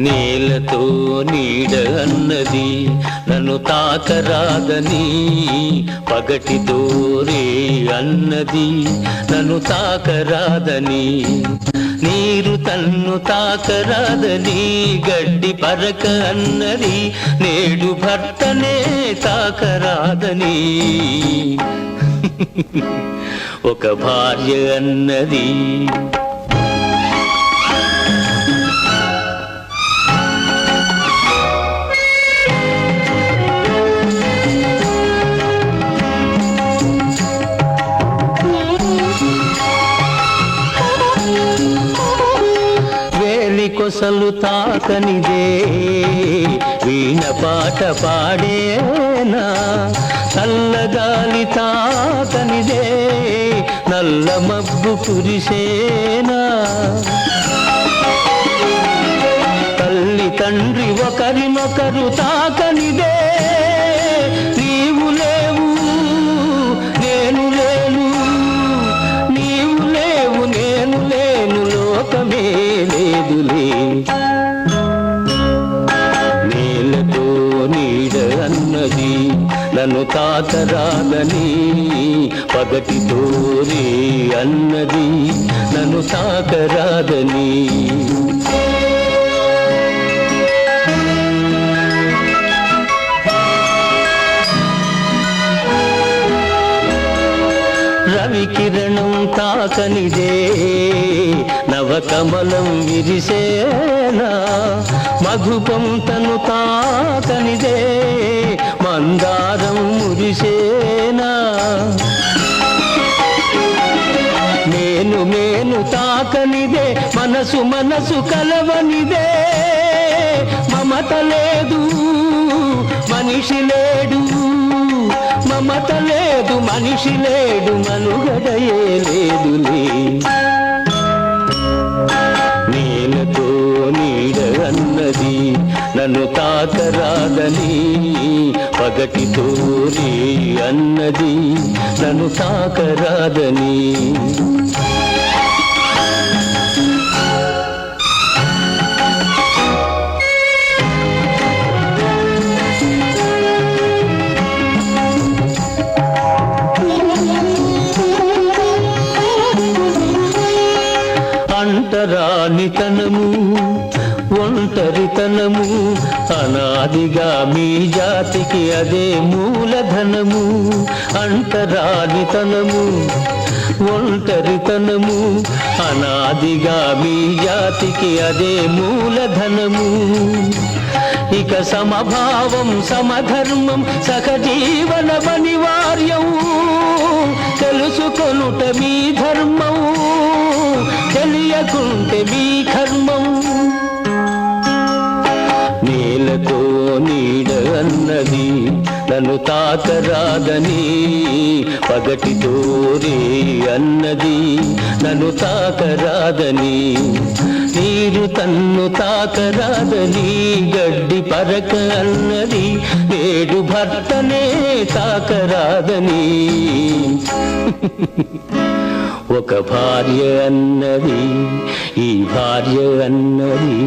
నేలతో నీడ అన్నది నన్ను తాకరాదని, పగటితో రే అన్నది నన్ను తాకరాదని, నీరు తన్ను తాకరాదని, గడ్డి పరక అన్నది నేడు భర్తనే తాకరాదని. ఒక భార్య అన్నది కొసలు తాకనిదే వీణ పాట పాడేనా, చల్లగాలి తాకనిదే నల్ల మబ్బు కురిసేనా, తల్లి తండ్రి ఒకరినొకరు తాకనిదే నీవు లేవు నేను లేను, నీవు లేవు నేను లేను, లోకమే లేదులే. నేలతో నీడ అన్నది నన్ను తాకరాదని, పగటితో రే అన్నది నన్ను తాకరాదని. రవికిరణం తాకనిదే నవకమలం విరిసేనా, మధుపం తను తాకనిదే మందారం మురిసేనా, నేను నేను తాకనిదే మనసు మనసు కలవనిదే, మమత లేదు మనిషి లేడు, మమత లేదు మనిషి లేడు, మనుగడయే లేదులే. నేలతో నీడ అన్నది నన్ను తాకరాదని, పగటితో రే అన్నది నన్ను తాకరాదని. అంటరానితనము ఒంటరితనము అనాదిగా మీ జాతికి అదే మూలధనము, అంటరానితనము ఒంటరితనము అనాదిగా మీ జాతికి అదే మూలధనము. ఇక సమభావం సమధర్మం సహజీవన అనివార్యం, తెలుసుకొనుట మీ ధర్మం తెలియకుంటే మీ కర్మం. నేలతో నీడ అన్నది నన్ను తాకరాదని, పగటితో రే అన్నది నన్ను తాకరాదని, నీరు తన్ను తాకరాదని, గడ్డి పరక అన్నది నేడు భర్తనే తాకరాదని. ఒక భార్య అన్నది ఈ భార్య అన్నది